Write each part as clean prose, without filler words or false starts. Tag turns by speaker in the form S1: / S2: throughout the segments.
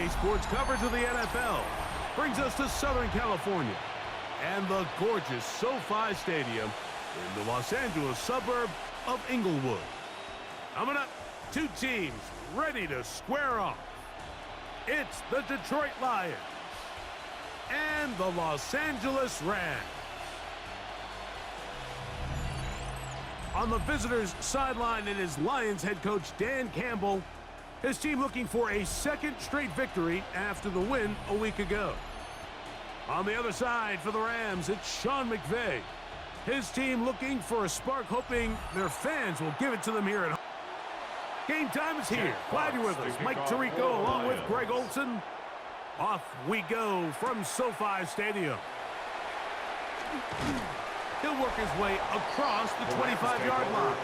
S1: Friday sports coverage of the NFL brings us to Southern California and the gorgeous SoFi Stadium in the Los Angeles suburb of Inglewood. Coming up, two teams ready to square off. It's the Detroit Lions and the Los Angeles Rams. On the visitors' sideline, it is Lions head coach Dan Campbell. His team looking for a second straight victory after the win a week ago. On the other side for the Rams, it's Sean McVay. His team looking for a spark, hoping their fans will give it to them here at home. Game time is here. Glad you're with us. Mike Tirico along with Greg Olson. Off we go from SoFi Stadium. He'll work his way across the 25-yard line.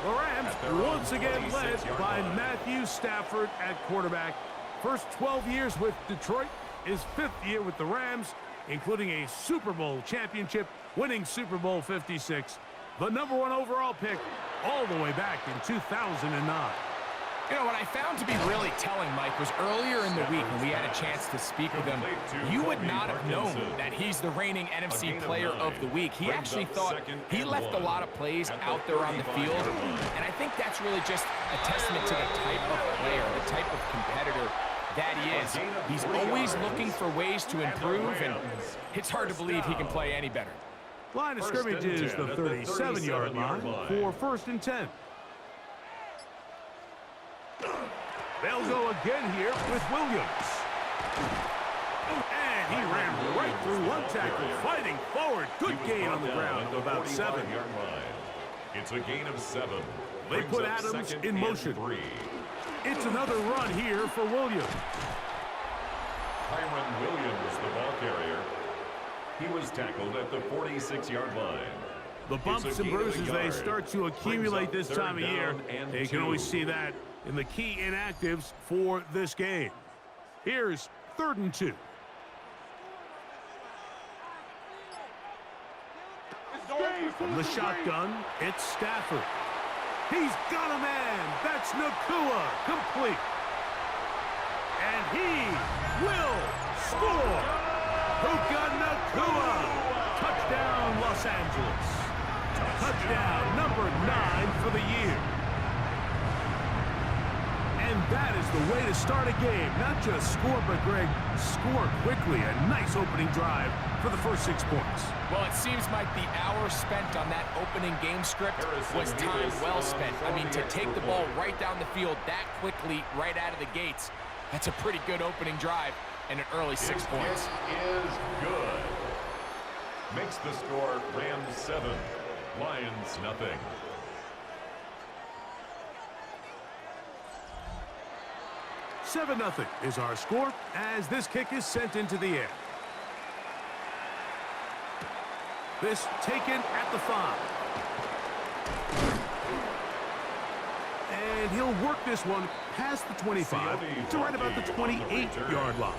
S1: The Rams once again led by Matthew Stafford at quarterback. First 12 years with Detroit, his 5th year with the Rams, including a Super Bowl championship, winning Super Bowl 56. The #1 overall pick all the way back in 2009.
S2: You know, what I found to be really telling, Mike, was earlier in the week when we had a chance to speak with him, you would not have known that he's the reigning NFC Player of the Week. He actually thought he left a lot of plays out there on the field, and I think that's really just a testament to the type of player, the type of competitor that he is. He's always looking for ways to improve, and it's hard to believe he can play any better.
S1: Line of scrimmage is the 37-yard line for 1st and 10. They'll go again here with Williams. And he ran right through one tackle, fighting forward. Good gain on the ground of about 7.
S3: It's a gain of 7.
S1: They put Adams in motion. It's another run here for Williams.
S3: Kyron Williams, the ball carrier. He was tackled at the 46-yard line.
S1: The bumps and bruises, they start to accumulate this time of year. You can always see that in the key inactives for this game. Here's 3rd and 2. From the shotgun, it's Stafford. He's got a man. That's Nakua, complete. And he will score. Puka Nakua. Touchdown, Los Angeles. Touchdown number 9 for the year. And that is the way to start a game. Not just score, but, Greg, score quickly. A nice opening drive for the first 6 points.
S2: Well, it seems like the hour spent on that opening game script was time well spent. I mean, to take the ball right down the field that quickly, right out of the gates, that's a pretty good opening drive and an early 6 points.
S3: Is good. Makes the score Rams 7, Lions nothing.
S1: $7-0 is our score as this kick is sent into the air. This taken at the 5. And he'll work this one past the 25 to right about the 28-yard line.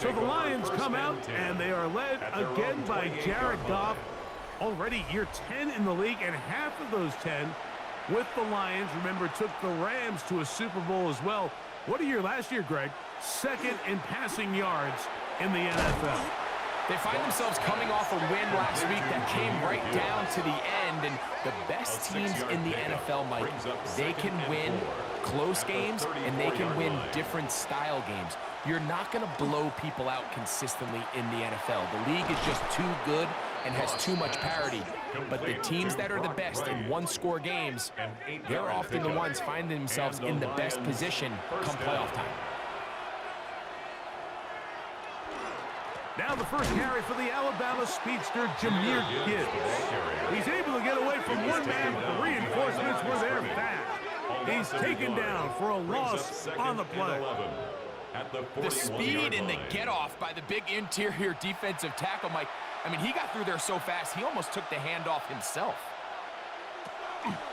S1: So the Lions come out, and they are led again by Jared Goff. Already year 10 in the league, and half of those 10 with the Lions, remember, took the Rams to a Super Bowl as well. What a year last year, Greg. 2nd in passing yards in the NFL.
S2: They find themselves coming off a win last week that came right down to the end, and the best teams in the NFL, Mike, they can win close games, and they can win different style games. You're not going to blow people out consistently in the NFL. The league is just too good and has too much parity. But the teams that are the best in one-score games, they're often the ones finding themselves in the best position come playoff time.
S1: Now the first carry for the Alabama speedster, Jahmyr Gibbs. He's able to get away from one man, but the reinforcements were there fast. He's taken down for a loss on the play.
S2: The speed and the get-off by the big interior defensive tackle, Mike. I mean, he got through there so fast, he almost took the handoff himself.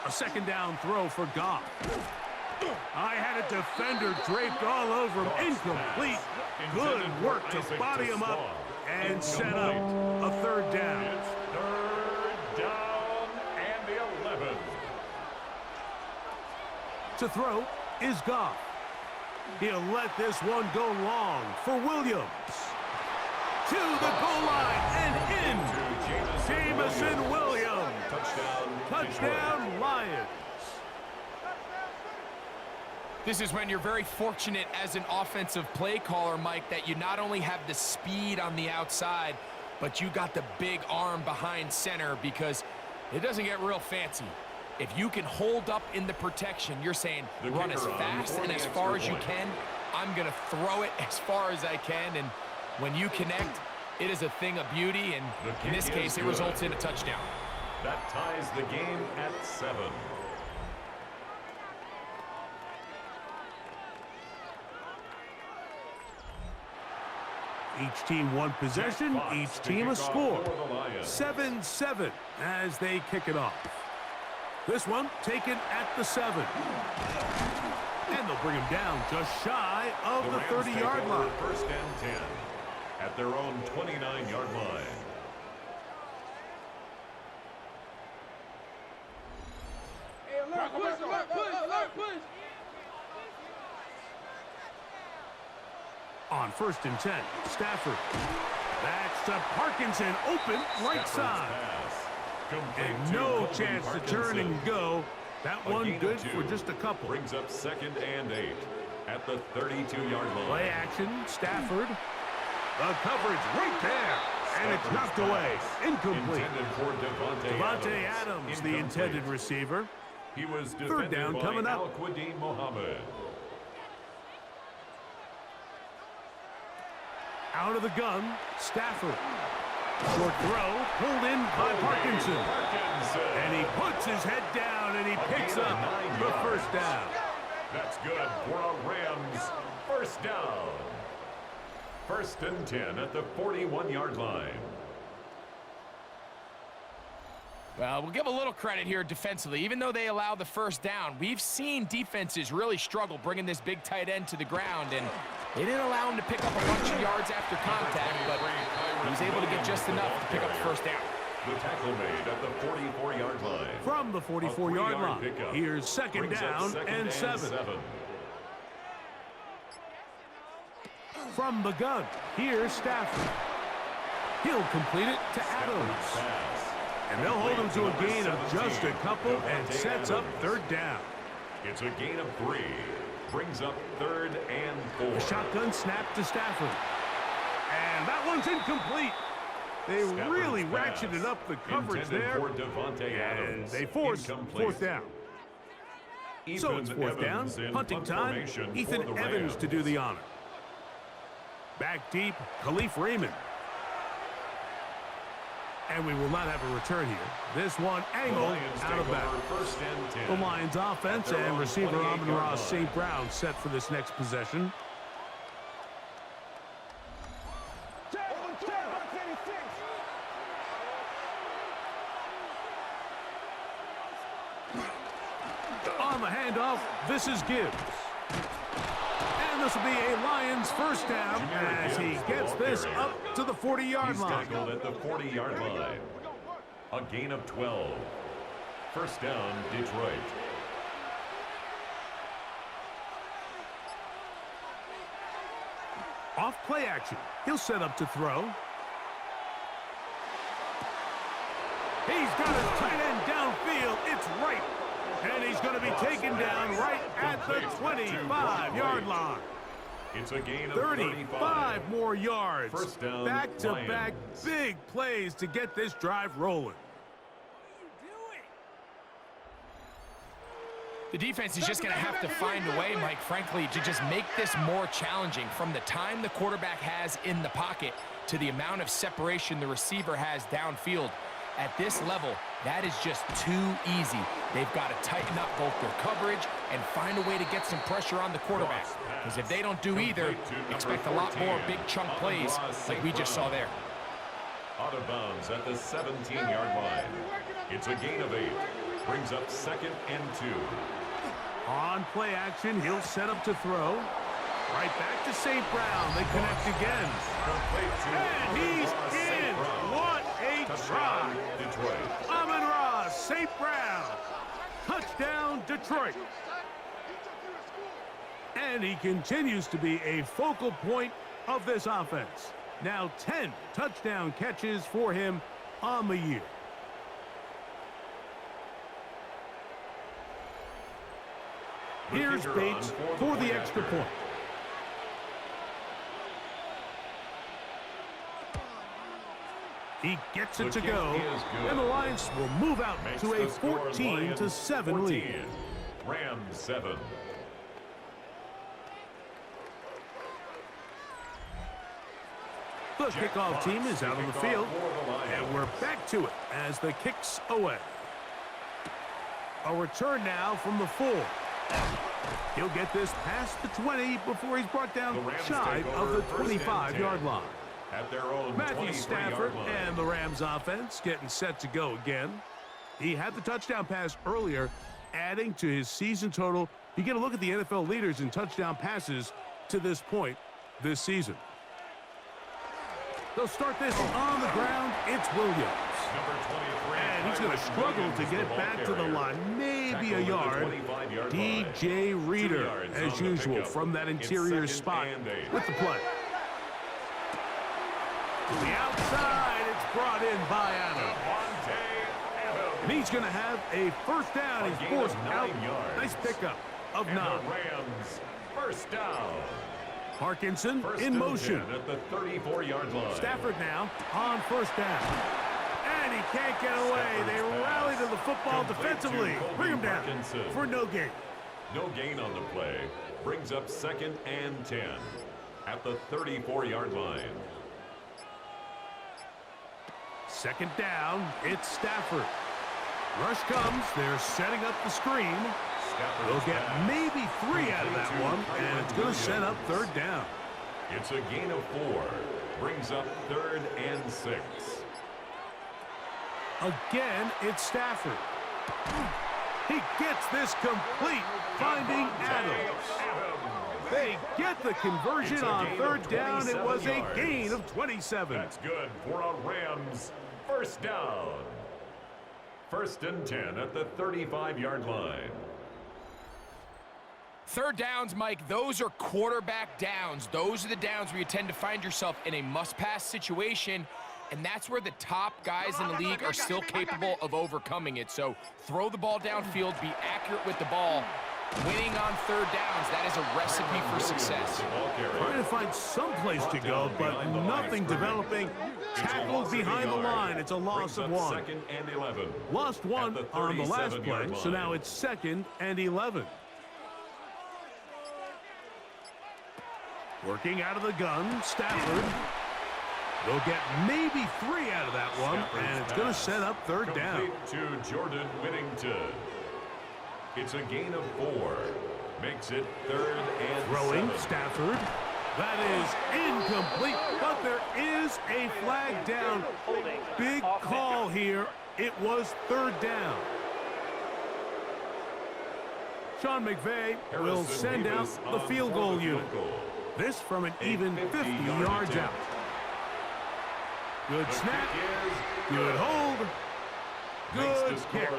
S1: A 2nd down throw for Goff. I had a defender draped all over him. Incomplete. Good work to body him up and set up a 3rd down.
S3: It's 3rd down and the 11.
S1: To throw is Goff. He'll let this one go long for Williams. To the goal line and in. Jamison Williams. Touchdown, Lions.
S2: This is when you're very fortunate as an offensive play caller, Mike, that you not only have the speed on the outside, but you got the big arm behind center, because it doesn't get real fancy. If you can hold up in the protection, you're saying run as fast and as far as you can. I'm going to throw it as far as I can, and when you connect, it is a thing of beauty, and in this case, it results in a touchdown.
S3: That ties the game at 7.
S1: Each team one possession, each team a score. 7-7 as they kick it off. This one taken at the 7. And they'll bring him down just shy of the 30-yard line.
S3: First and 10 at their own 29-yard line.
S4: Push.
S1: On first and 10, Stafford. That's to Parkinson, open right side. And no chance to turn and go. That one good for just a couple.
S3: Brings up 2nd and 8 at the 32-yard line.
S1: Play action, Stafford. The coverage right there. And it's knocked away. Incomplete. Devontae Adams, the intended receiver.
S3: He was
S1: third down coming up.
S3: Al-Quadin Mohammed.
S1: Out of the gun, Stafford. Short throw, pulled in by Parkinson. And he puts his head down and he picks up the first down.
S3: That's good for a Rams first down. First and 10 at the 41-yard line.
S2: Well, we'll give a little credit here defensively. Even though they allow the first down, we've seen defenses really struggle bringing this big tight end to the ground, and they didn't allow him to pick up a bunch of yards after contact, but he was able to get just enough to pick up the first down.
S3: The tackle made at the 44-yard line.
S1: From the 44-yard line, here's second down and 7. From the gun, here's Stafford. He'll complete it to Adams. And they'll hold him to a gain of just a couple and sets up third down.
S3: It's a gain of 3. Brings up 3rd and 4.
S1: A shotgun snap to Stafford. And that one's incomplete. They really ratcheted up the coverage there. And they force fourth down. So it's fourth down. Punting time. Ethan Evans to do the honor. Back deep, Khalif Raymond. And we will not have a return here. This one angled out of bounds. The Lions offense and receiver Amon-Ra St. Brown set for this next possession. On the handoff, this is Gibbs. And this will be a Lions first down as he gets this up to the 40-yard line.
S3: Tackled at the 40-yard line. A gain of 12. First down, Detroit.
S1: Off play action. He'll set up to throw. He's got his tight end downfield. It's right. And he's going to be taken down right at the 25-yard line.
S3: It's a gain of
S1: 35 more yards.
S3: First down,
S1: back-to-back big plays to get this drive rolling.
S2: The defense is just going to have to find a way, Mike, frankly, to just make this more challenging from the time the quarterback has in the pocket to the amount of separation the receiver has downfield. At this level, that is just too easy. They've got to tighten up both their coverage and find a way to get some pressure on the quarterback. Because if they don't do either, expect a lot more big chunk plays like we just saw there.
S3: Out of bounds at the 17-yard line. It's a gain of 8. Brings up 2nd and 2.
S1: On play action, he'll set up to throw. Right back to St. Brown. They connect again. And he's in. What a try.
S3: Detroit.
S1: Amon-Ra St. Brown. Touchdown, Detroit. And he continues to be a focal point of this offense. Now 10 touchdown catches for him on the year. Here's Bates for the extra point. He gets it to go, and the Lions will move out to a 14-7 lead.
S3: Rams 7.
S1: The kickoff team is out on the field, and we're back to it as the kick's away. A return now from the 4. He'll get this past the 20 before he's brought down shy of the 25-yard line.
S3: At their own
S1: Matthew Stafford and the Rams offense getting set to go again. He had the touchdown pass earlier, adding to his season total. You get a look at the NFL leaders in touchdown passes to this point this season. They'll start this on the ground. It's Williams. And he's going to struggle to get it back to the line. Maybe a yard. DJ Reader, as usual, from that interior spot with the play. To the outside, it's brought in by Adams. And he's going to have a first down. He's forced out. Nice pickup of 9.
S3: Rams first down.
S1: Parkinson in motion.
S3: At the 34-yard line.
S1: Stafford now on first down. And he can't get away. They rally to the football defensively. Bring him down for no gain.
S3: No gain on the play. Brings up 2nd and 10 at the 34-yard line.
S1: 2nd down, it's Stafford. Rush comes, they're setting up the screen. They'll get maybe 3 out of that one, and it's going to set up 3rd down.
S3: It's a gain of 4. Brings up 3rd and 6.
S1: Again, it's Stafford. He gets this complete, finding Adams. They get the conversion on 3rd down. It was a gain of 27.
S3: That's good for a Rams first down. 1st and 10 at the 35-yard line.
S2: 3rd downs, Mike, those are quarterback downs. Those are the downs where you tend to find yourself in a must-pass situation, and that's where the top guys in the league are still capable of overcoming it. So throw the ball downfield, be accurate with the ball. Winning on 3rd downs, that is a recipe for success.
S1: Trying to find some place to go, but nothing developing. Tackled behind the line. It's a loss of 1.
S3: 2nd and 11.
S1: Lost 1 on the last play, so now it's 2nd and 11. Working out of the gun, Stafford. They'll get maybe 3 out of that one, and it's going to set up 3rd down.
S3: To Jordan Whittington. It's a gain of 4. Makes it 3rd and
S1: Throwing
S3: 7.
S1: Stafford. That is incomplete, but there is a flag down. Big call here. It was 3rd down. Sean McVay will send out the field goal unit. This from an even 50 yards out. Good snap. Good hold. Good kick.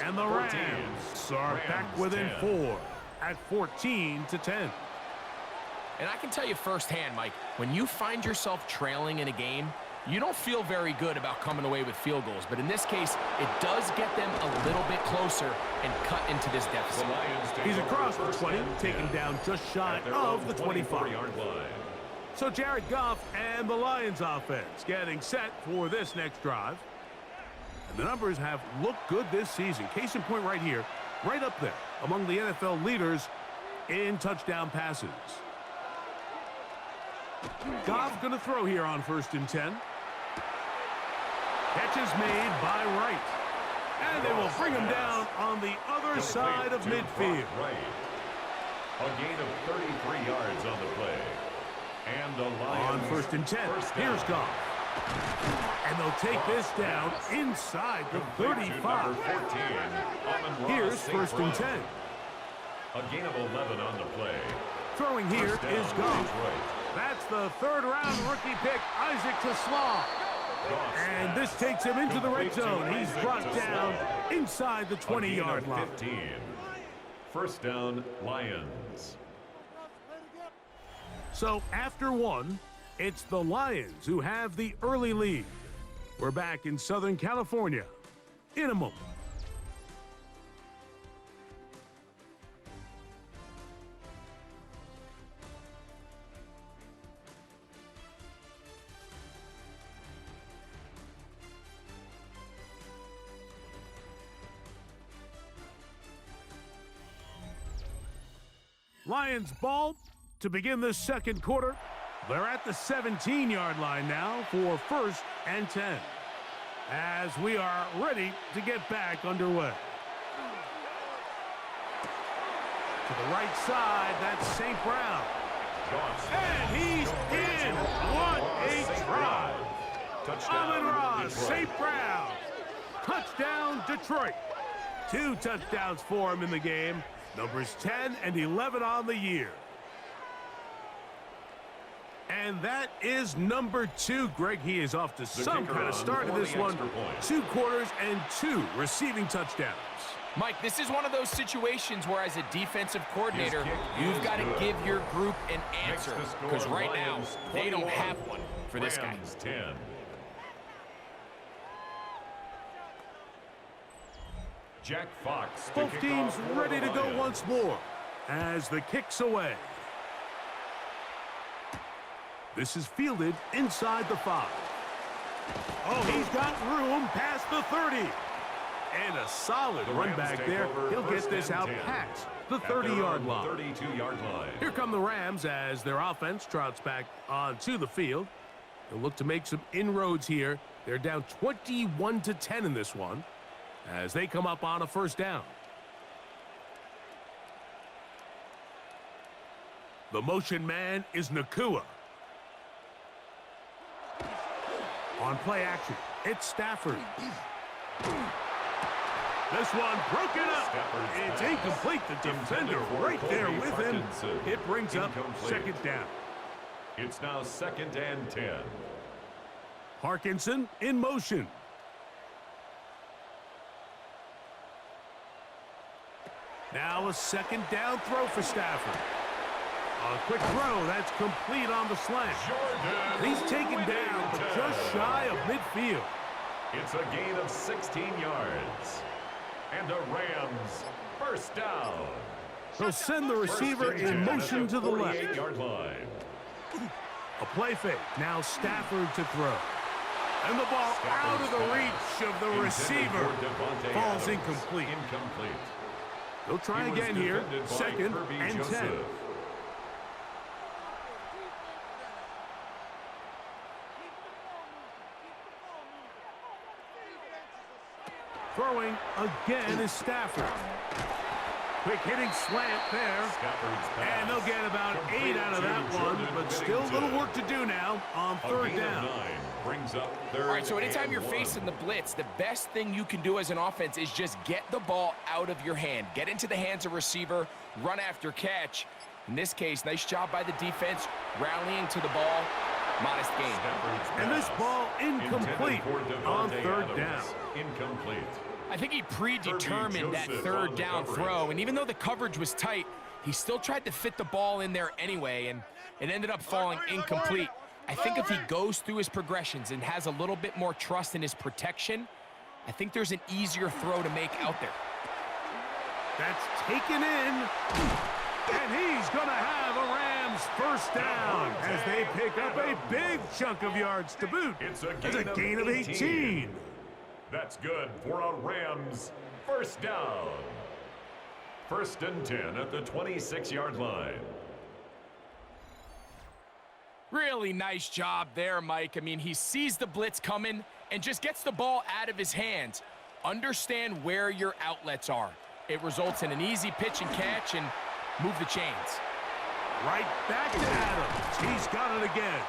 S1: And the Rams are back within 4 at 14-10.
S2: And I can tell you firsthand, Mike, when you find yourself trailing in a game, you don't feel very good about coming away with field goals. But in this case, it does get them a little bit closer and cut into this deficit.
S1: He's across the 20, taken down just shy of the 25-yard line. So Jared Goff and the Lions offense getting set for this next drive. And the numbers have looked good this season. Case in point right here, right up there among the NFL leaders in touchdown passes. Goff going to throw here on 1st and 10. Catch is made by Wright. And they will bring him down on the other side of midfield.
S3: A gain of 33 yards on the play. And the Lions
S1: on 1st and 10. Here's Goff. And they'll take this down inside the 35. Here's 1st and 10.
S3: A gain of 11 on the play.
S1: Throwing here is Goff. That's the 3rd-round rookie pick, Isaac Tesla. And this takes him into the red zone. He's brought down inside the 20-yard line.
S3: 15. First down, Lions.
S1: So after one, it's the Lions who have the early lead. We're back in Southern California in a moment. Lions ball to begin the second quarter. They're at the 17-yard line now for 1st and 10. As we are ready to get back underway. To the right side, that's St. Brown. And he's in. What a drive. Amon-ra, St. Brown. Touchdown, Detroit. 2 touchdowns for him in the game. Numbers 10 and 11 on the year. And that is number 2. Greg, he is off to some kind of start in this one. 2 quarters and 2 receiving touchdowns.
S2: Mike, this is one of those situations where as a defensive coordinator, you've got to give your group an answer. Because right now, they don't have one for this guy.
S3: 10. Jack Fox.
S1: Both teams ready to go once more as the kick's away. This is fielded inside the 5. Oh, he's got room past the 30. And a solid run back there. He'll get this out past the 30-yard line.
S3: 32-yard line.
S1: Here come the Rams as their offense trots back onto the field. They'll look to make some inroads here. They're down 21-10 in this one as they come up on a 1st down. The motion man is Nakua. On play action, it's Stafford. This one broken up. It's incomplete. The defender right there with him. It brings up 2nd down.
S3: It's now 2nd and 10.
S1: Parkinson in motion. Now a 2nd down throw for Stafford. A quick throw, that's complete on the slant. He's taken down, but just shy of midfield.
S3: It's a gain of 16 yards. And a Rams 1st down.
S1: They'll send the receiver in motion to the left.
S3: 48-yard line.
S1: A play fake, now Stafford to throw. And the ball out of the reach of the receiver. Falls incomplete. They'll try again here, 2nd and 10. Throwing again is Stafford. Quick hitting slant there. And they'll get about 8 out of that one, but still a little work to do now on 3rd down.
S2: All right, so anytime you're facing the blitz, the best thing you can do as an offense is just get the ball out of your hand. Get into the hands of receiver, run after catch. In this case, nice job by the defense, rallying to the ball. Modest gain.
S1: And this ball incomplete on 3rd down.
S3: Incomplete.
S2: I think he predetermined that 3rd down throw, and even though the coverage was tight, he still tried to fit the ball in there anyway, and it ended up falling incomplete. I think if he goes through his progressions and has a little bit more trust in his protection, I think there's an easier throw to make out there.
S1: That's taken in, and he's going to have a Rams 1st down as they pick up a big chunk of yards to boot. It's a gain of 18.
S3: That's good for a Rams 1st down. 1st and 10 at the 26-yard line.
S2: Really nice job there, Mike. I mean, he sees the blitz coming and just gets the ball out of his hands. Understand where your outlets are. It results in an easy pitch and catch and move the chains.
S1: Right back to Adams. He's got it again.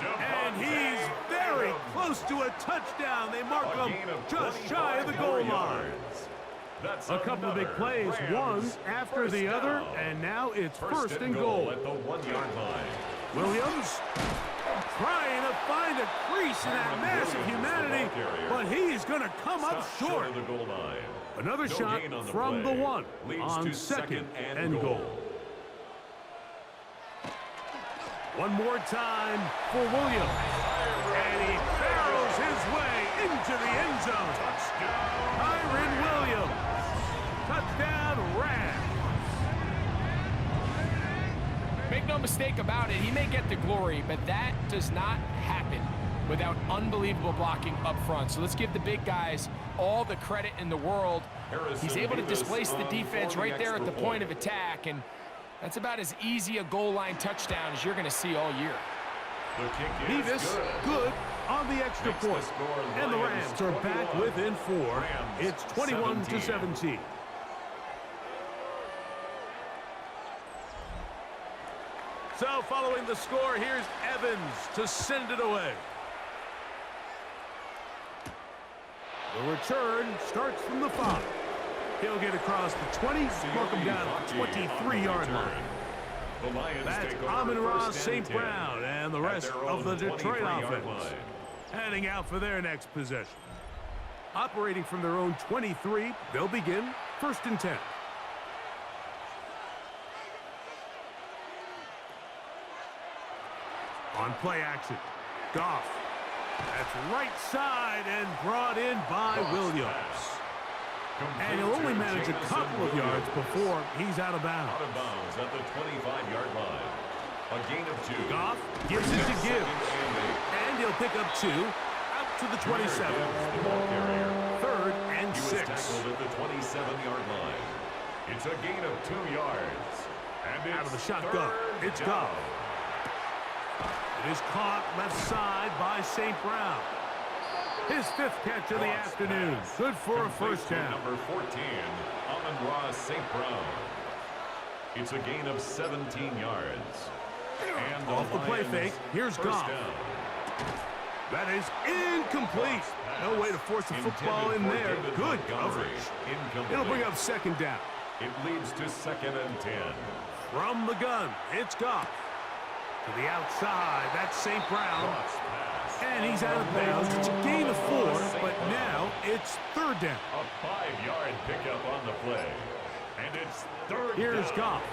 S1: And he's very close to a touchdown. They mark him just shy of the goal line. A couple of big plays, one after the other, and now it's 1st and goal.
S3: At the 1-yard line.
S1: Williams trying to find a crease in that mass of humanity, but he's going to come up short. Another shot from the 1 on 2nd and goal. One more time for Williams. And he barrels his way into the end zone. Touchdown, Kyren Williams. Touchdown, Rams.
S2: Make no mistake about it, he may get the glory, but that does not happen without unbelievable blocking up front. So let's give the big guys all the credit in the world. He's able to displace the defense right there at the point of attack, and that's about as easy a goal line touchdown as you're going to see all year.
S1: Davis good on the extra point. And the Rams are back within 4. It's 21-17. So following the score, here's Evans to send it away. The return starts from the 5. He'll get across the 20, mark him down at the 23-yard line. That's Amon-Ra, St. Brown, and the rest of the Detroit offense heading out for their next possession. Operating from their own 23, they'll begin 1st and 10. On play action, Goff. That's right side and brought in by Williams. And he'll only manage a couple of yards before he's out of bounds.
S3: Out of bounds at the 25-yard line. A gain of 2.
S1: Goff gives it to Gibbs. And he'll pick up 2 out to the 27. 3rd and 6.
S3: He was tackled at the 27-yard line. It's a gain of 2 yards. And
S1: out of the shotgun, it's Goff. It is caught left side by St. Brown. His 5th catch of the afternoon. Good for a first down.
S3: Number 14, amon-Ra St. Brown. It's a gain of 17 yards. And
S1: off the play fake, here's Goff. That is incomplete. No way to force the football in there. Good coverage. It'll bring up 2nd down.
S3: It leads to 2nd and 10.
S1: From the gun, it's Goff. To the outside, that's St. Brown. And he's out of bounds. It's a gain of 4, but now it's 3rd down.
S3: A 5-yard pickup on the play. And it's 3rd down.
S1: Here's Goff.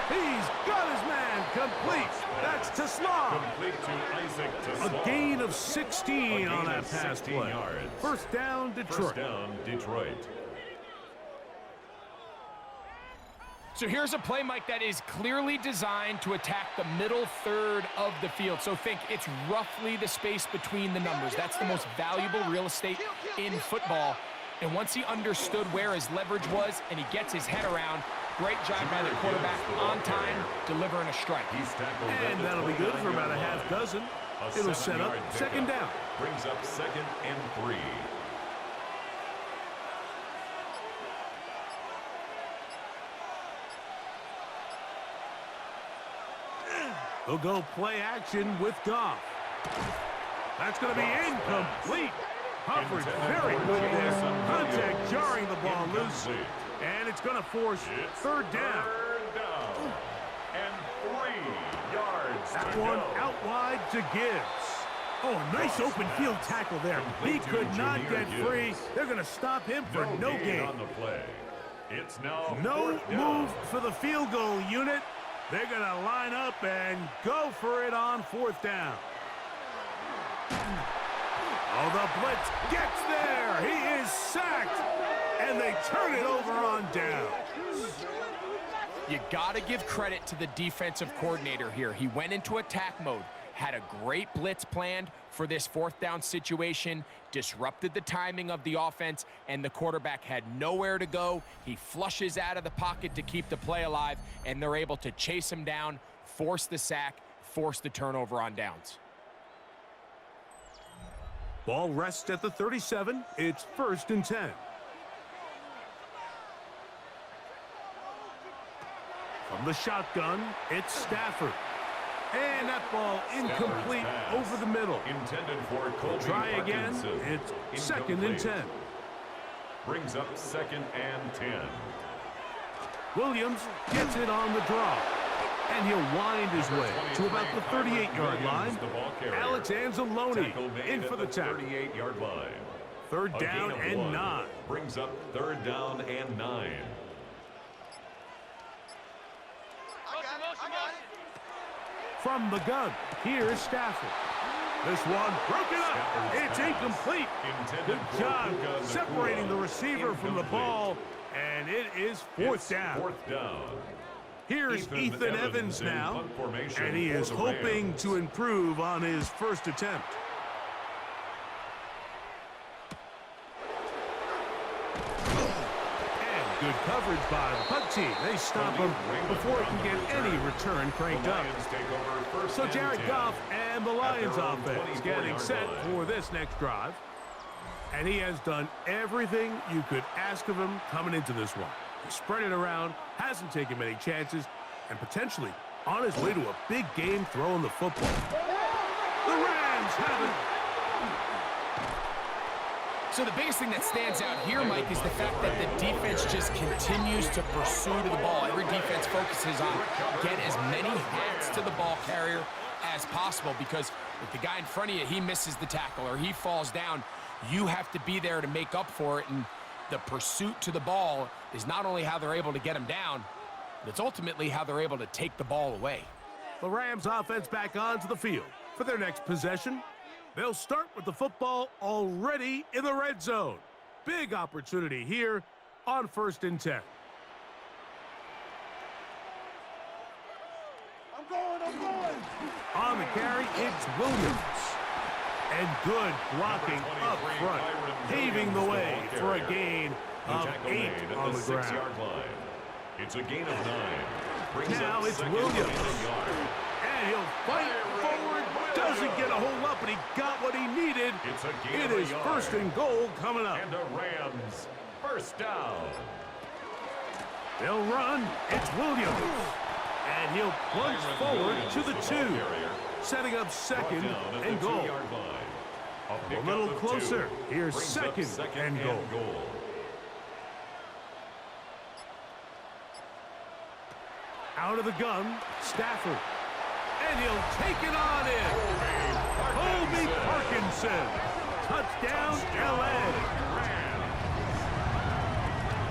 S1: He's got his man complete. That's to Slav.
S3: Complete to Isaac to
S1: A gain of 16 on that pass play.
S3: Yards.
S1: 1st down, Detroit.
S3: 1st down, Detroit.
S2: So here's a play, Mike, that is clearly designed to attack the middle 3rd of the field. So think it's roughly the space between the numbers. That's the most valuable real estate in football. And once he understood where his leverage was and he gets his head around, great job by the quarterback on time, delivering a strike.
S1: And that'll be good for about a half dozen. It'll set up 2nd down.
S3: Brings up 2nd and 3.
S1: They'll go play action with Goff. That's going to be incomplete. Coverage very good there. Contact jarring the ball loose. And it's going to force 3rd down.
S3: And 3 yards.
S1: That one out wide to Gibbs. Oh, nice open field tackle there. He could not get free. They're going to stop him for no gain.
S3: On the play. It's now
S1: no move for the field goal unit. They're going to line up and go for it on 4th down. Oh, the blitz gets there. He is sacked. And they turn it over on down.
S2: You got to give credit to the defensive coordinator here. He went into attack mode, had a great blitz planned for this 4th down situation, disrupted the timing of the offense, and the quarterback had nowhere to go. He flushes out of the pocket to keep the play alive, and they're able to chase him down, force the sack, force the turnover on downs.
S1: Ball rests at the 37. It's 1st and 10. From the shotgun, it's Stafford. And that ball incomplete over the middle.
S3: Intended for Colby
S1: Try again.
S3: Parkinson.
S1: It's 2nd and 10.
S3: Brings up 2nd and 10.
S1: Williams gets it on the draw. And he'll wind his way to about the 38-yard line. Alex Anzalone in for the tackle.
S3: 38-yard line.
S1: 3rd down and 9.
S3: Brings up 3rd down and 9.
S1: From the gun, here's Stafford. This one broken up. It's incomplete. Good job separating the receiver from the ball, and it is fourth down. Here's Ethan Evans now, and he is hoping to improve on his first attempt. And good coverage by the punt team. They stop him before he can get any return cranked up. So Jared Goff and the Lions offense getting set for this next drive. And he has done everything you could ask of him coming into this one. He spread it around, hasn't taken many chances, and potentially on his way to a big game throwing the football. The Rams have it.
S2: So the biggest thing that stands out here, Mike, is the fact that the defense just continues to pursue to the ball. Every defense focuses on get as many hats to the ball carrier as possible, because if the guy in front of you, he misses the tackle or he falls down, you have to be there to make up for it. And the pursuit to the ball is not only how they're able to get him down, but it's ultimately how they're able to take the ball away.
S1: The Rams offense back onto the field for their next possession. They'll start with the football already in the red zone. Big opportunity here on 1st and 10. I'm going. On the carry, it's Williams. And good blocking up front, paving the way for a gain of 8 on the ground.
S3: It's a gain of 9.
S1: Now it's Williams. And he'll fight forward. Doesn't get a hold up, but he got what he needed. It is 1st and goal coming up.
S3: And the Rams, first down.
S1: They'll run. It's Williams. And he'll plunge forward to the 2. Setting up 2nd and goal. A little closer. Here's 2nd and goal. Out of the gun, Stafford. And he'll take it on in. Colby Parkinson. Touchdown, L.A.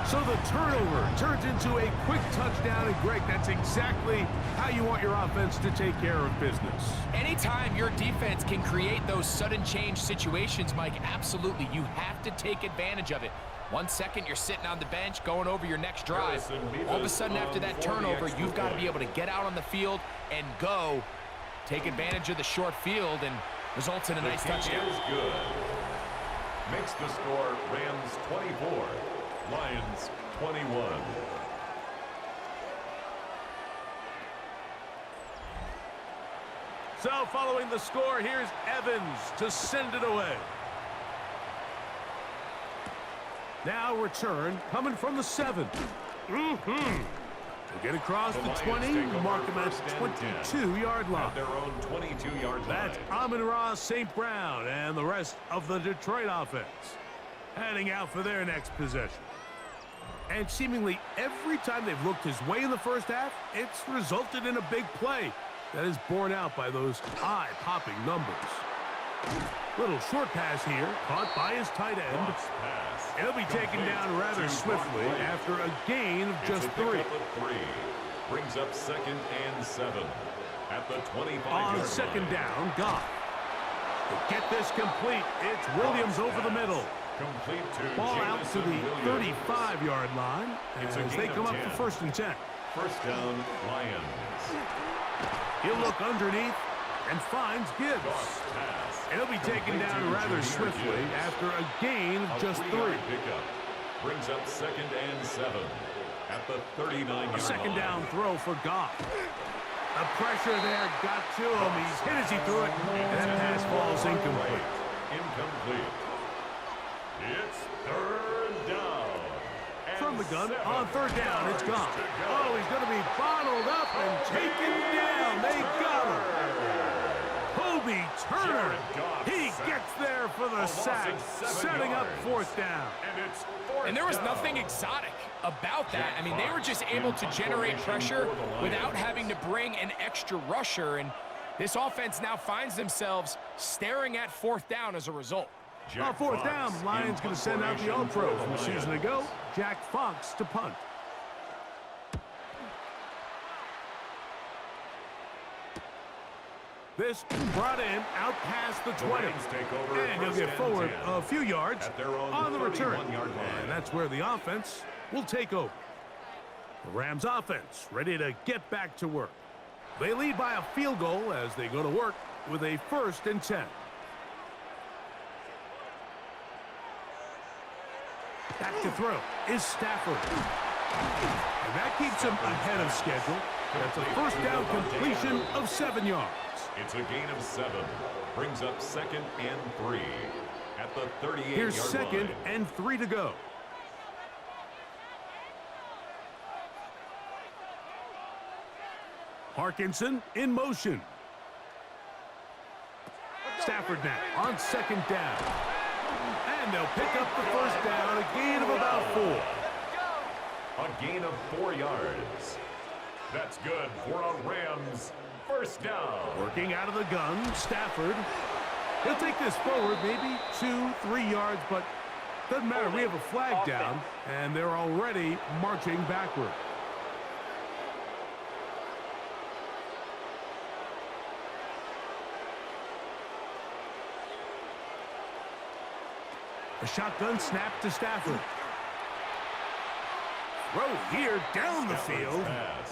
S1: So the turnover turns into a quick touchdown, and Greg, that's exactly how you want your offense to take care of business.
S2: Anytime your defense can create those sudden change situations, Mike, absolutely, you have to take advantage of it. 1 second, you're sitting on the bench, going over your next drive. All of a sudden, after that turnover, you've got to be able to get out on the field and go. Take advantage of the short field, and results in a nice touchdown.
S3: Good. Makes the score Rams 24, Lions 21.
S1: So following the score, here's Evans to send it away. Now return coming from the 7. They get across the 20, mark them at 22-yard line.
S3: Their own 22-yard line.
S1: That's Amon-Ra St. Brown and the rest of the Detroit offense heading out for their next possession. And seemingly every time they've looked his way in the first half, it's resulted in a big play that is borne out by those eye-popping numbers. Little short pass here, caught by his tight end. He'll be taken down rather swiftly after a gain of just 3.
S3: Brings up 2nd and 7 at the 25.
S1: On 2nd down, Goff. To get this complete, it's Williams over the middle.
S3: Complete to
S1: Ball out to the 35-yard line as they come up for 1st and 10.
S3: First down, Lions.
S1: He'll look underneath and finds Gibbs. He'll be taken down rather swiftly after a gain of just 3.
S3: Pickup brings up 2nd and 7 at the 39-yard line.
S1: A 2nd down throw for Goff. The pressure there got to him. He's hit as he threw it, and that pass falls incomplete.
S3: Incomplete. It's 3rd down.
S1: From the gun, on 3rd down, it's Goff. Oh, he's going to be bottled up and taken down. They got him. Kobe Turner, he gets there for the sack, setting up 4th down.
S2: And there was nothing exotic about that. I mean, they were just able to generate pressure without having to bring an extra rusher, and this offense now finds themselves staring at 4th down as a result.
S1: On 4th down, Lions going to send out the All-Pro from a season ago, Jack Fox to punt. This brought in out past the 20.
S3: Rams take over
S1: And he'll
S3: first
S1: get
S3: and
S1: forward
S3: 10
S1: a few yards
S3: at their own
S1: on the return.
S3: 31-yard line.
S1: And that's where the offense will take over. The Rams offense ready to get back to work. They lead by a field goal as they go to work with a 1st and 10. Back to throw is Stafford. And that keeps him ahead of schedule. That's a first down completion of 7 yards.
S3: It's a gain of 7. Brings up 2nd and 3 at the 38-yard line.
S1: Here's 2nd and 3 to go. Parkinson in motion. Stafford now on 2nd down. And they'll pick up the first down, a gain of about 4.
S3: A gain of 4 yards. That's good for a Rams first down.
S1: Working out of the gun, Stafford. He'll take this forward, maybe 2-3 yards, but doesn't matter. We have a flag down, and they're already marching backward. A shotgun snap to Stafford. Throw here down the field.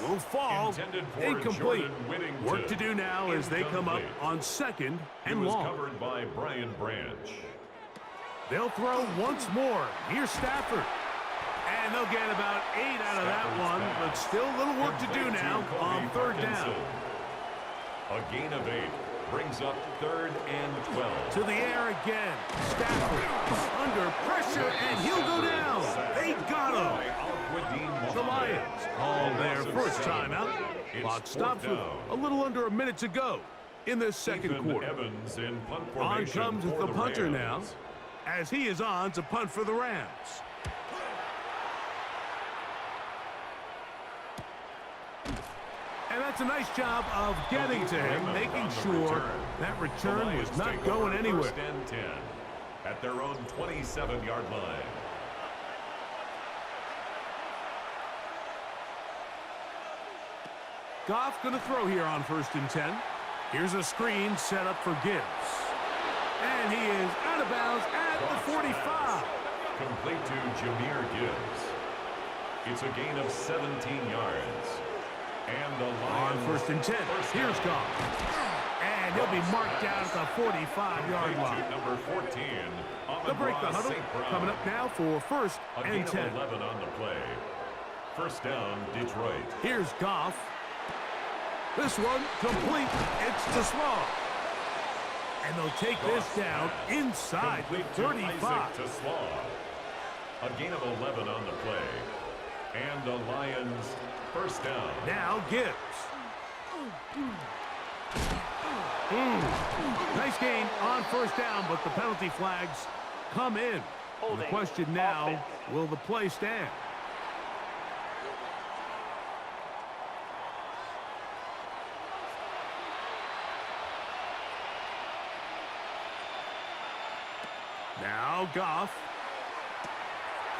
S1: Will fall. Incomplete. Work to do now as they come up on 2nd and long.
S3: Covered by Brian Branch.
S1: They'll throw once more. Here's Stafford. And they'll get about 8 out of that one, but still a little work to do now on 3rd down.
S3: A gain of 8 brings up 3rd and 12.
S1: To the air again. Stafford under pressure, and he'll go down. They got him. The Lions call their first timeout. Clock stops with a little under a minute to go in the 2nd quarter. On comes the punter now, as he is on to punt for the Rams. And that's a nice job of getting to him, making sure that return was not going anywhere.
S3: 1st and 10 at their own 27-yard line.
S1: Goff going to throw here on 1st and 10. Here's a screen set up for Gibbs. And he is out of bounds at the 45.
S3: Complete to Jahmyr Gibbs. It's a gain of 17 yards. And the Lions
S1: on 1st and 10. Here's Goff. And he'll be marked down at the 45-yard line.
S3: Number 14.
S1: They'll break the huddle. Coming up now for 1st and 10.
S3: 11 on the play. First down, Detroit.
S1: Here's Goff. This one complete. It's to Small. And they'll take this down inside the 35.
S3: To Slaw. A gain of 11 on the play. And the Lions first down.
S1: Now Gibbs. Nice gain on 1st down, but the penalty flags come in. The question now, will the play stand? Now Goff.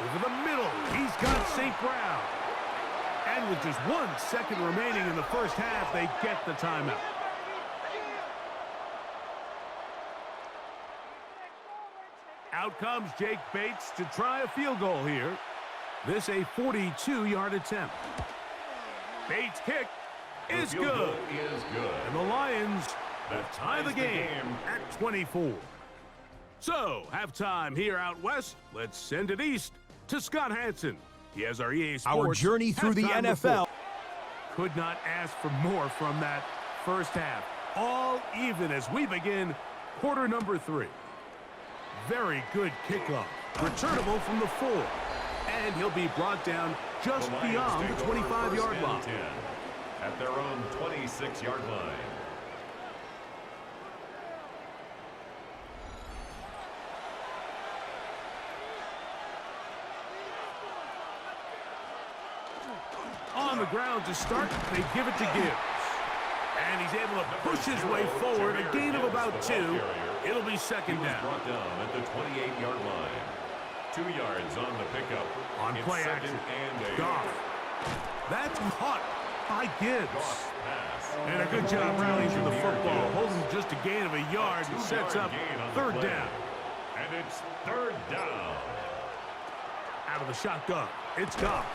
S1: Over the middle. He's got St. Brown. And with just 1 second remaining in the first half, they get the timeout. Out comes Jake Bates to try a field goal here. This a 42-yard attempt. Bates' kick is good. And the Lions will tie the game at 24. So, halftime here out west. Let's send it east to Scott Hansen. He has our EA Sports.
S4: Our journey through the NFL.
S1: Report. Could not ask for more from that first half. All even as we begin quarter number 3. Very good kickoff. Returnable from the 4. And he'll be brought down just beyond the 25-yard line.
S3: At their own 26-yard line.
S1: On the ground to start, they give it to Gibbs. And he's able to push his way forward, a gain of about 2. It'll be second down.
S3: Brought down at the 28-yard line. 2 yards on the pickup.
S1: On play action.
S3: And
S1: Goff. That's caught by Gibbs.
S3: Goff pass
S1: And a good job rallying to the football, holding just a gain of a yard and sets up third down.
S3: And it's third down.
S1: Out of the shotgun, it's Goff.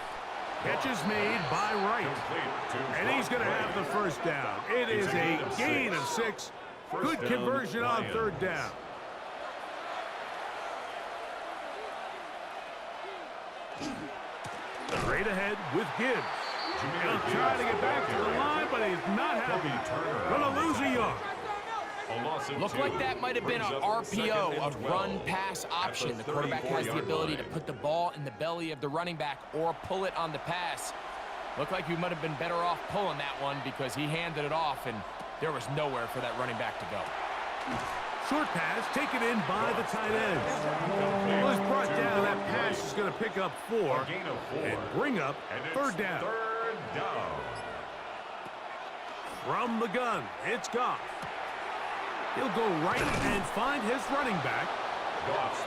S1: Catch is made by Wright. And he's going to have the first down. It is a gain of 6. Good conversion on third down. Straight ahead with Gibbs. He'll try to get back to the line, but he's not happy. Going to lose a yard.
S2: Looked like that might have been an RPO, a run-pass option. The quarterback has the ability to put the ball in the belly of the running back or pull it on the pass. Looked like he might have been better off pulling that one because he handed it off, and there was nowhere for that running back to go.
S1: Short pass taken in by the tight end. Was brought down. That pass is going to pick up 4 and bring up third down. From the gun, it's Goff. He'll go right and find his running back.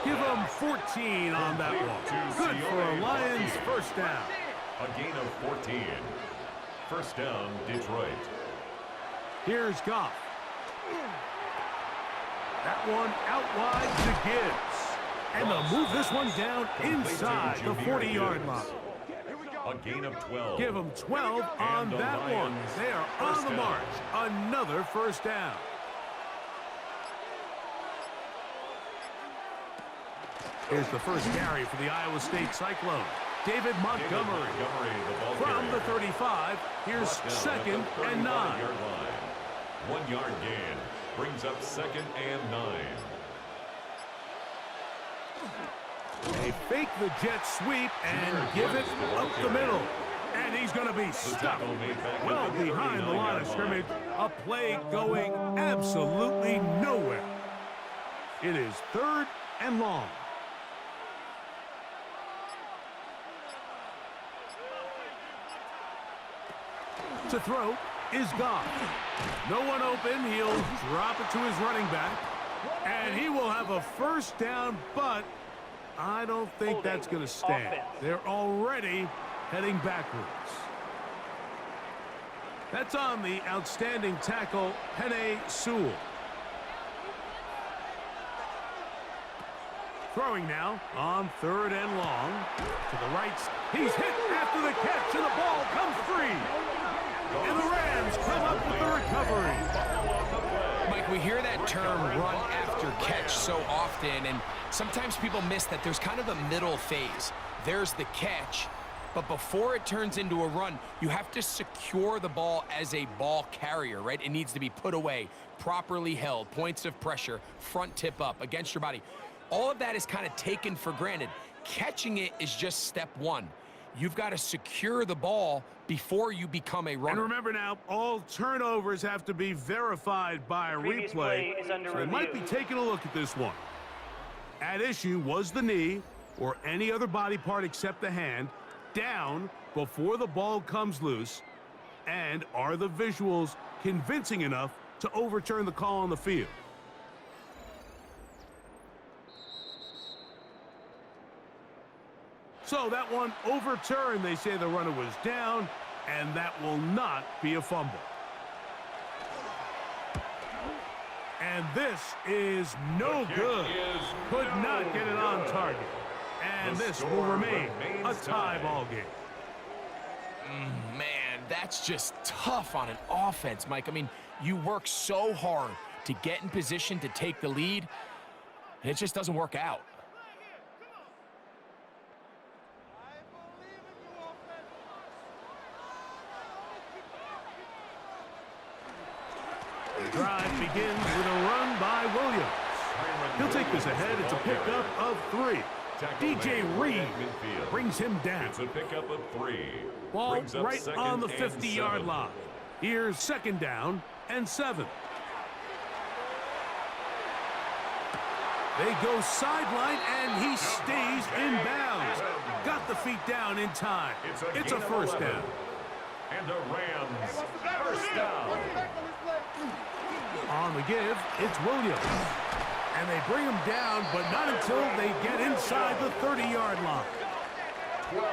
S1: Give him 14 on that one. Good for a Lions first down.
S3: A gain of 14. First down, Detroit.
S1: Here's Goff. That one out wide to Gibbs. And they'll move this one down inside the 40-yard line.
S3: A gain of 12.
S1: Give them 12 on that one. They are on the march. Another first down. Here's the first carry for the Iowa State Cyclone. David Montgomery. From the 35, here's second and 9.
S3: 1 yard gain. Brings up second and 9.
S1: They fake the jet sweep and give it up the middle. And he's going to be stuck well behind the line of scrimmage. A play going absolutely nowhere. It is third and long. To throw is Goff. No one open. He'll drop it to his running back. And he will have a first down, but I don't think that's going to stand. They're already heading backwards. That's on the outstanding tackle, Penei Sewell. Throwing now on third and long. To the right. He's hit after the catch, and the ball comes free. And the Rams come up with the recovery.
S2: Mike, we hear that term run after catch so often, and sometimes people miss that there's kind of a middle phase. There's the catch, but before it turns into a run, you have to secure the ball as a ball carrier, right? It needs to be put away, properly held, points of pressure, front tip up against your body. All of that is kind of taken for granted. Catching it is just step one. You've got to secure the ball before you become a runner.
S1: And remember now, all turnovers have to be verified by a replay. So they might be taking a look at this one. At issue was the knee, or any other body part except the hand, down before the ball comes loose. And are the visuals convincing enough to overturn the call on the field? So that one overturned. They say the runner was down, and that will not be a fumble. And this is no good. Could not get it on target. And this will remain a tie ball game.
S2: Man, that's just tough on an offense, Mike. I mean, you work so hard to get in position to take the lead, and it just doesn't work out.
S1: The drive begins with a run by Williams. He'll take this ahead. It's a pickup of 3. DJ Reed brings him down.
S3: It's a pickup of 3.
S1: Ball right on the 50-yard line. Here's second down and 7. They go sideline, and he stays in bounds. Got the feet down in time. It's a first down.
S3: And the Rams first down.
S1: On the give, it's Williams. And they bring him down, but not until they get inside the 30-yard line.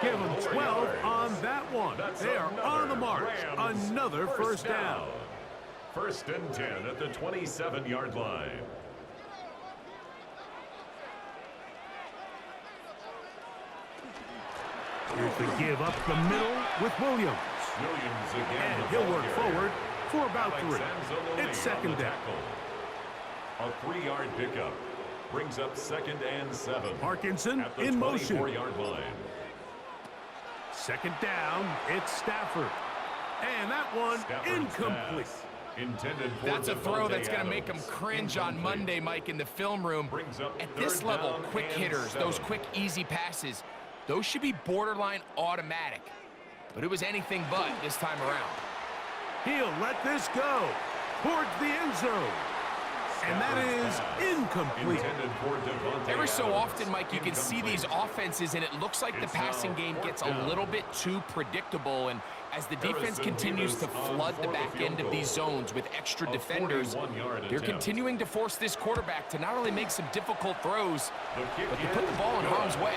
S1: Give them 12 on that one. They are on the march. Another first down.
S3: First and 10 at the 27-yard line.
S1: Here's the give up the middle with Williams.
S3: Williams again.
S1: And he'll work forward for about 3. It's second down.
S3: A 3-yard pickup brings up second and 7.
S1: Parkinson
S3: at the
S1: in motion.
S3: 24-yard line.
S1: Second down, it's Stafford. And that one incomplete.
S2: That's a throw that's going to make them cringe on Monday, Mike, in the film room. At this level, quick hitters, those quick, easy passes, those should be borderline automatic. But it was anything but this time around.
S1: He'll let this go towards the end zone. And that is incomplete.
S2: Every so often, Mike, you can see these offenses, and it looks like the passing game gets a little bit too predictable. And as the defense continues to flood the back end of these zones with extra defenders, they're continuing to force this quarterback to not only make some difficult throws, but to put the ball in harm's way.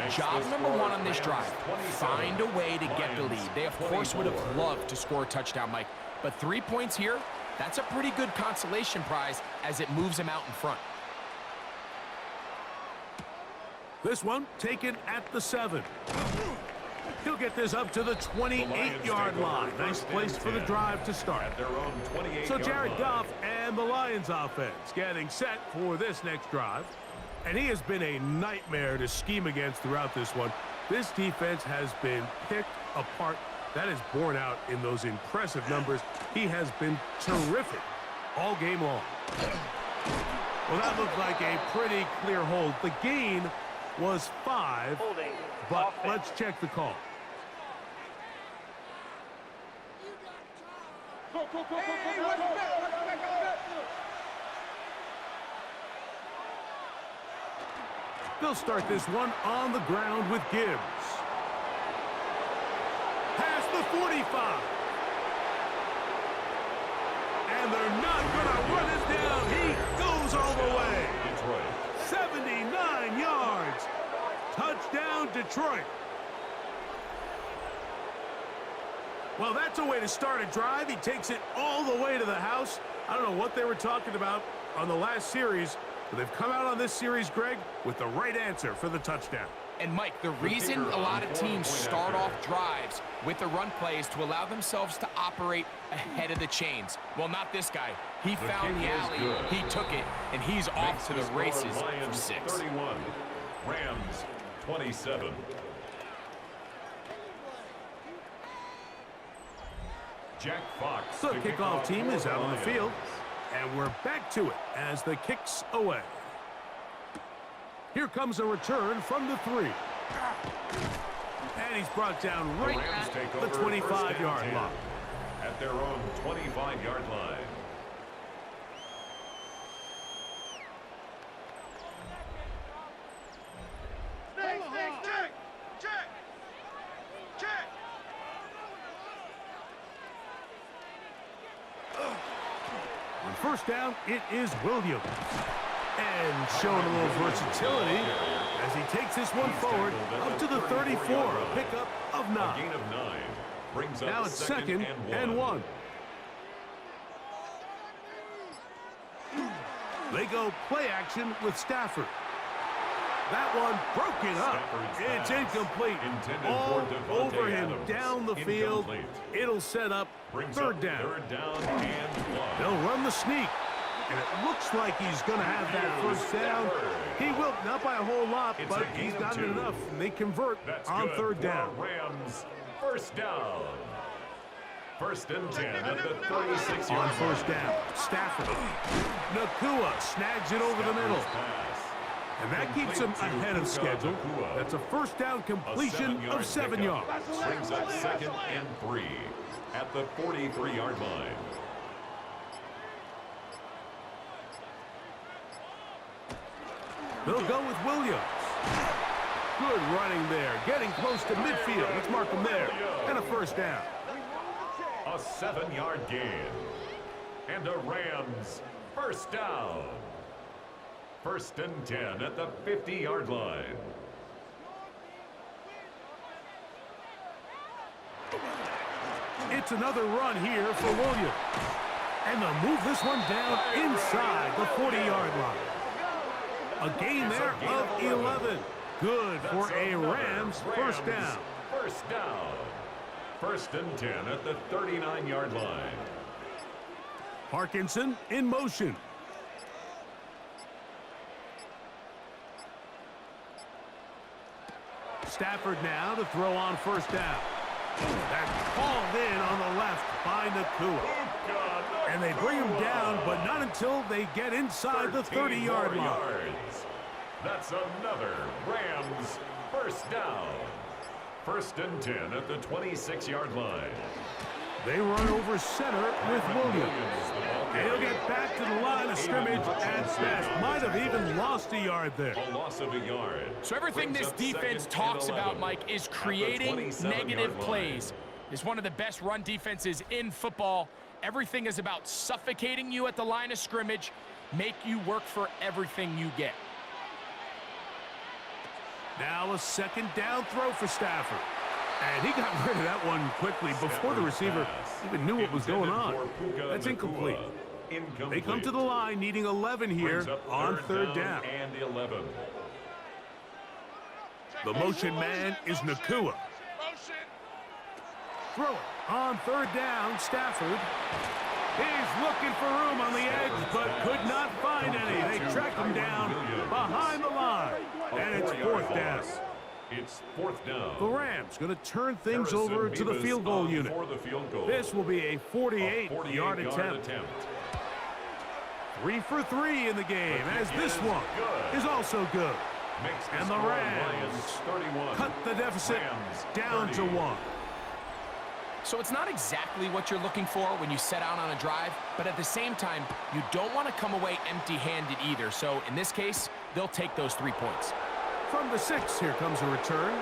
S2: Job number 1 on this drive, find a way to get the lead. They, of course, would have loved to score a touchdown, Mike. But 3 points here, that's a pretty good consolation prize as it moves them out in front.
S1: This one taken at the 7. He'll get this up to the 28-yard line. Nice place for the drive to start. So Jared Goff and the Lions offense getting set for this next drive. And he has been a nightmare to scheme against throughout this one. This defense has been picked apart. That is borne out in those impressive numbers. He has been terrific all game long. Well, that looked like a pretty clear hold. The gain was 5, but let's check the call. They'll start this one on the ground with Gibbs. Past the 45. And they're not going to run it down. He goes all the way. 79 yards. Touchdown, Detroit. Well, that's a way to start a drive. He takes it all the way to the house. I don't know what they were talking about on the last series, but they've come out on this series, Greg, with the right answer for the touchdown.
S2: And, Mike, the reason a lot of teams start off drives with the run play is to allow themselves to operate ahead of the chains. Well, not this guy. He found the alley, he took it, and he's off to the races for 6.
S3: 31, Rams 27. Jack Fox.
S1: The kickoff team is out on the field, and we're back to it as the kick's away. Here comes a return from the 3. And he's brought down right at the 25-yard line.
S3: At their own 25-yard line.
S1: On first down, it is Williams. And showing a little versatility as he takes this one forward up to the 34, a pickup of 9.
S3: A gain of 9 brings up
S1: Now it's second and 1. They go play action with Stafford. That one broken up. It's incomplete. All over him down the field. It'll set up third down. They'll run the sneak. And it looks like he's going to have that first down. He will, not by a whole lot, but he's got enough. And they convert on third down.
S3: Rams first down. First and 10 at the 36-yard line.
S1: On first down, Stafford. Nakua snags it over the middle. And that keeps him ahead of schedule. That's a first down completion of 7 yards.
S3: Brings up second and 3 at the 43-yard line.
S1: They'll go with Williams. Good running there. Getting close to midfield. Let's mark him there. And a first down.
S3: A 7-yard gain. And a Rams first down. First and 10 at the 50-yard line.
S1: It's another run here for Williams. And they'll move this one down inside the 40-yard line. A gain there of 11. Good for a Rams first down.
S3: First down. 1st and 10 at the 39-yard line.
S1: Parkinson in motion. Stafford now to throw on first down. That's hauled in on the left by Nakua. And they bring him down, but not until they get inside the 30-yard line.
S3: That's another Rams first down. 1st and 10 at the 26-yard line.
S1: They run over center with Williams. They'll get back to the line of scrimmage at best. Might have even lost a yard there.
S3: A loss of a yard.
S2: So everything this defense talks about, Mike, is creating negative plays. It's one of the best run defenses in football. Everything is about suffocating you at the line of scrimmage, make you work for everything you get.
S1: Now a 2nd down throw for Stafford. And he got rid of that one quickly before the receiver even knew what was going on. That's incomplete. They come to the line needing 11 here on 3rd down.
S3: And 11.
S1: The motion man is Nakua. Throw it on 3rd down, Stafford. He's looking for room on the edge, but could not find any. They track him down behind the line, and it's 4th down.
S3: It's 4th down.
S1: The Rams going to turn things over to the field goal unit. This will be a 48-yard attempt. 3 for 3 in the game, as this one is also good. And the Rams cut the deficit down to 1.
S2: So it's not exactly what you're looking for when you set out on a drive, but at the same time, you don't want to come away empty-handed either. So in this case, they'll take those 3 points.
S1: From the 6, here comes a return.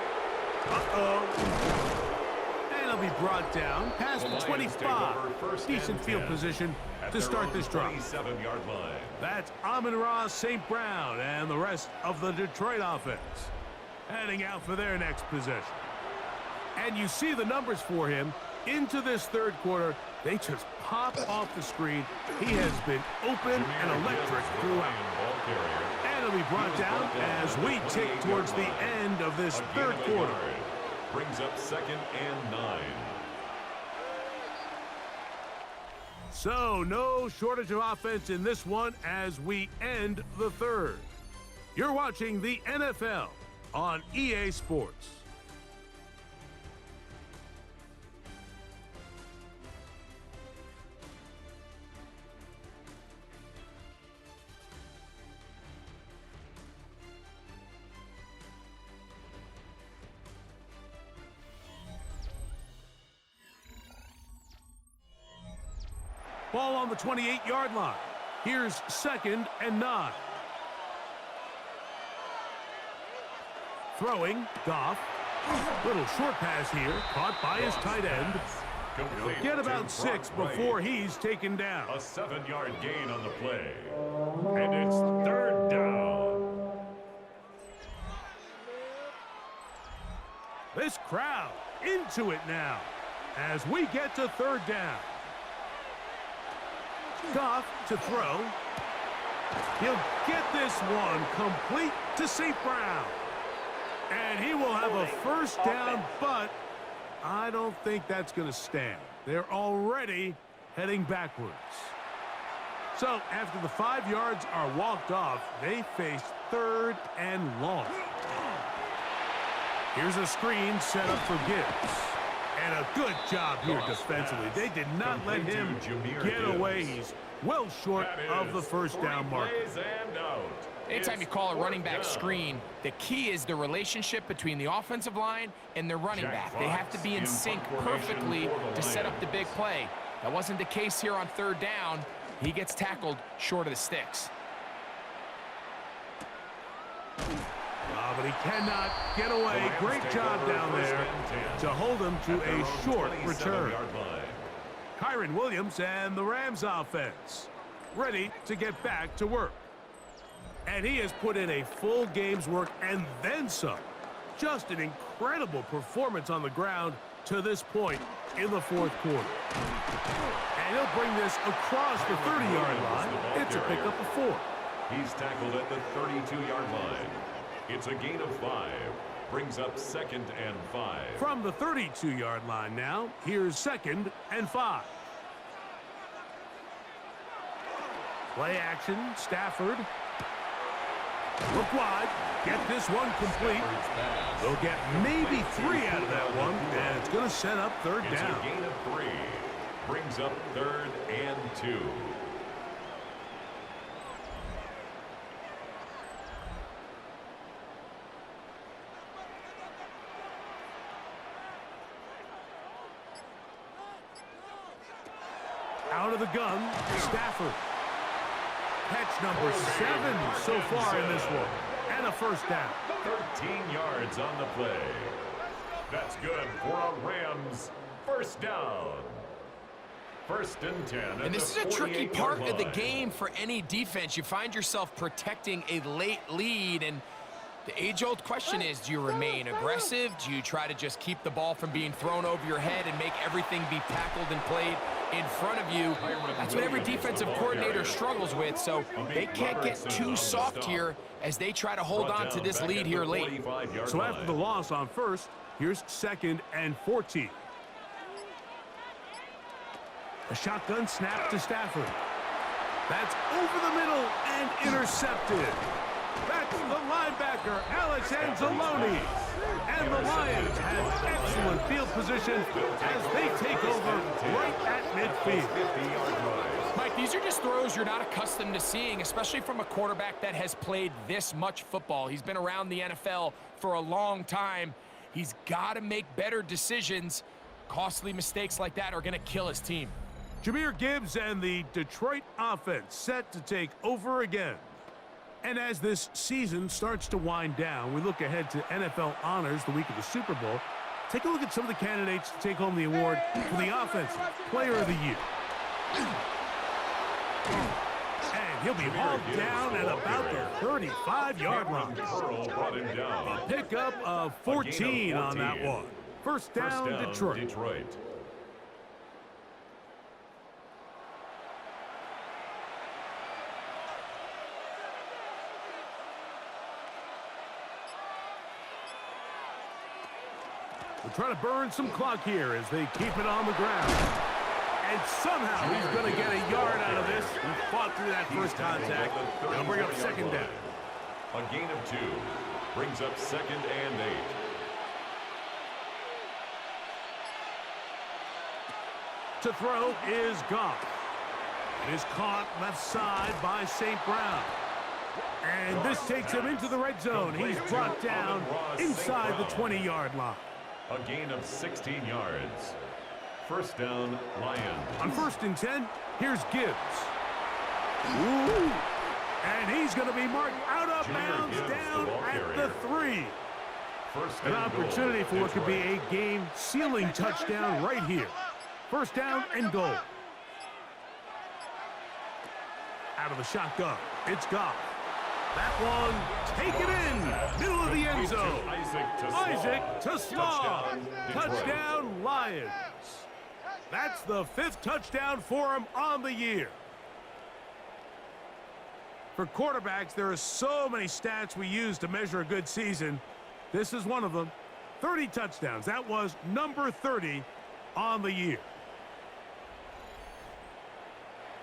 S1: And it'll be brought down past the 25. Decent field position to start this drive.
S3: 27-yard line.
S1: That's Amon-Ra, St. Brown, and the rest of the Detroit offense heading out for their next possession. And you see the numbers for him into this 3rd quarter. They just pop off the screen. He has been open and electric throughout. And it'll be brought down as we tick towards the end of this 3rd quarter.
S3: Brings up 2nd and 9.
S1: So no shortage of offense in this one as we end the 3rd. You're watching the NFL on EA Sports. Ball on the 28-yard line. Here's 2nd and 9. Throwing, Goff. Little short pass here, caught by his tight end. He'll get about 6 before he's taken down.
S3: A 7-yard gain on the play. And it's 3rd down.
S1: This crowd into it now as we get to 3rd down. Goff to throw. He'll get this one complete to St. Brown. And he will have a first down, but I don't think that's going to stand. They're already heading backwards. So after the 5 yards are walked off, they face 3rd and long. Here's a screen set up for Gibbs. And a good job here defensively. They did not let him get away. He's well short of the first down marker.
S2: Anytime you call a running back screen, the key is the relationship between the offensive line and the running back. They have to be in sync perfectly to set up the big play. That wasn't the case here on 3rd down. He gets tackled short of the sticks.
S1: But he cannot get away. Great job down there to hold him to a short return. Kyron Williams and the Rams offense ready to get back to work. And he has put in a full game's work and then some. Just an incredible performance on the ground to this point in the fourth quarter. And he'll bring this across the 30-yard line. It's a pickup of 4.
S3: He's tackled at the 32-yard line. It's a gain of 5. Brings up 2nd and 5.
S1: From the 32-yard line now, here's 2nd and 5. Play action, Stafford. Look wide, get this one complete. They'll get maybe 3 out of that one, and it's going to set up 3rd down.
S3: It's a gain of 3. Brings up 3rd and 2.
S1: Out of the gun, Stafford. Catch number 7 so far in this one. And a 1st down.
S3: 13 yards on the play. That's good for a Rams 1st down. 1st and 10.
S2: And this is a tricky part of the game for any defense. You find yourself protecting a late lead, and the age-old question is, do you remain aggressive? Do you try to just keep the ball from being thrown over your head and make everything be tackled and played in front of you? That's what every defensive coordinator struggles with, so they can't get too soft here as they try to hold on to this lead here late.
S1: So after the loss on 1st, here's 2nd and 14. A shotgun snap to Stafford. That's over the middle and intercepted. That's the linebacker, Alex Anzalone. And the Lions have excellent field position as they take over right at midfield.
S2: Mike, these are just throws you're not accustomed to seeing, especially from a quarterback that has played this much football. He's been around the NFL for a long time. He's got to make better decisions. Costly mistakes like that are going to kill his team.
S1: Gibbs and the Detroit offense set to take over again. And as this season starts to wind down, we look ahead to NFL honors the week of the Super Bowl. Take a look at some of the candidates to take home the award for the Offensive Player of the Year. And he'll be hauled down at about the 35-yard line. A pickup of 14 on that one. 1st down, Detroit. We're trying to burn some clock here as they keep it on the ground. And somehow he's going to get a yard out of this. He fought through that first contact. They'll bring up 2nd down.
S3: A gain of 2. Brings up 2nd and 8.
S1: To throw is Goff. It is caught left side by St. Brown. And this takes him into the red zone. He's brought down inside the 20-yard line.
S3: A gain of 16 yards. 1st down, Lions.
S1: On 1st and 10, here's Gibbs. Ooh. And he's going to be marked out of bounds down at the 3. An opportunity for what could be a game-sealing touchdown right here. 1st down and goal. Out of the shotgun, it's Goff. That one, take it in, middle of the end zone. Isaac to Slaw. Touchdown, Lions. That's the 5th touchdown for him on the year. For quarterbacks, there are so many stats we use to measure a good season. This is one of them. 30 touchdowns. That was number 30 on the year.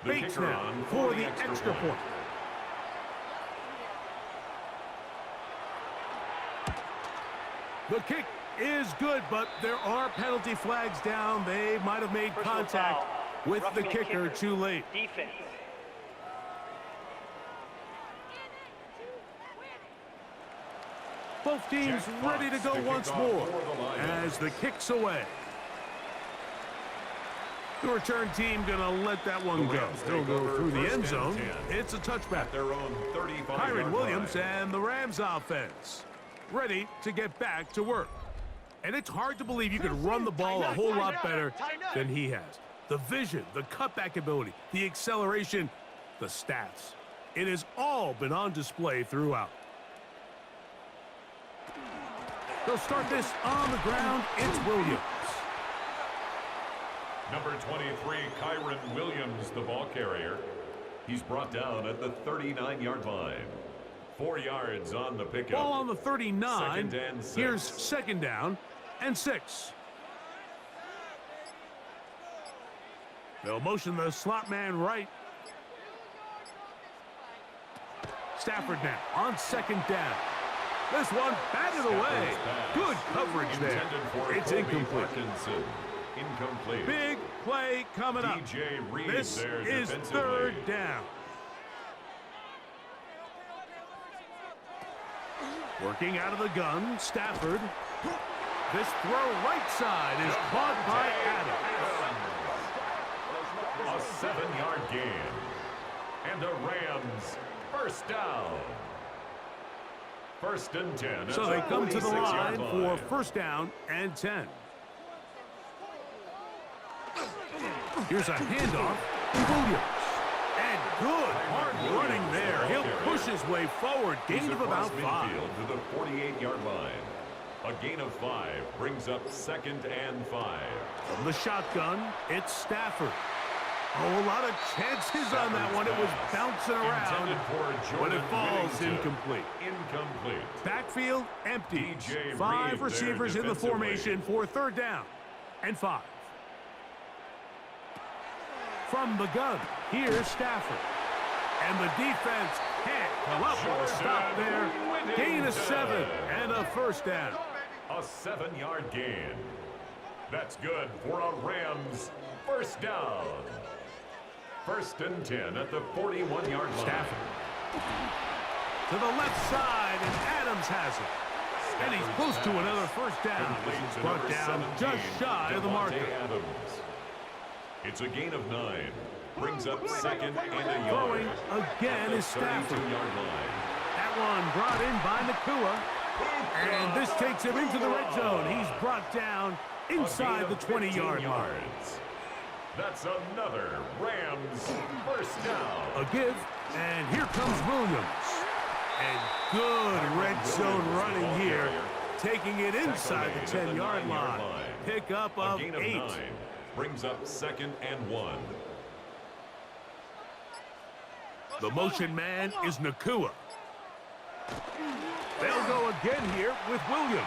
S1: Bates now for the extra point. The kick is good, but there are penalty flags down. They might have made contact with the kicker too late.
S4: Defense.
S1: Both teams ready to go once more as the kick's away. The return team going to let that one go. They'll go through the end zone. It's a touchback. Kyron Williams and the Rams offense ready to get back to work. And it's hard to believe you can run the ball a whole lot better than he has. The vision, the cutback ability, the acceleration, the stats. It has all been on display throughout. They'll start this on the ground. It's Williams.
S3: Number 23, Kyron Williams, the ball carrier. He's brought down at the 39-yard line. 4 yards on the pickup.
S1: Ball on the 39.
S3: Second and 6.
S1: Here's second down and 6. They'll motion the slot man right. Stafford now on second down. This one batted away. Good coverage there. It's incomplete.
S3: Incomplete.
S1: Big play coming up. This is third down. Working out of the gun, Stafford. This throw right side is caught by Adams.
S3: A 7-yard gain. And a Rams first down. First and 10.
S1: So they come to the line for first down and 10. Here's a handoff to Williams. And good hard running there. He'll push his way forward. Gain of about 5.
S3: To the 48-yard line. A gain of 5 brings up second and 5.
S1: From the shotgun, it's Stafford. Oh, a lot of chances on that one. It was bouncing around, but it falls incomplete. Backfield empty. 5 receivers in the formation for third down and 5. From the gun, here's Stafford. And the defense can't come up with a stop there. Gain of 7 and a first down.
S3: A 7-yard gain. That's good for a Rams first down. First and 10 at the 41-yard line.
S1: Stafford to the left side, and Adams has it. And he's close to another first down. He's brought down just shy of the marker.
S3: It's a gain of 9. Brings up second and a yard.
S1: Throwing again is Stafford. That one brought in by Nakua. And this takes him into the red zone. He's brought down inside the 20-yard line.
S3: That's another Rams first down.
S1: A give, and here comes Williams. And good red zone running here, taking it inside the 10-yard line. Pick up of 8.
S3: 9 brings up second and 1.
S1: The motion man is Nakua. They'll go again here with Williams.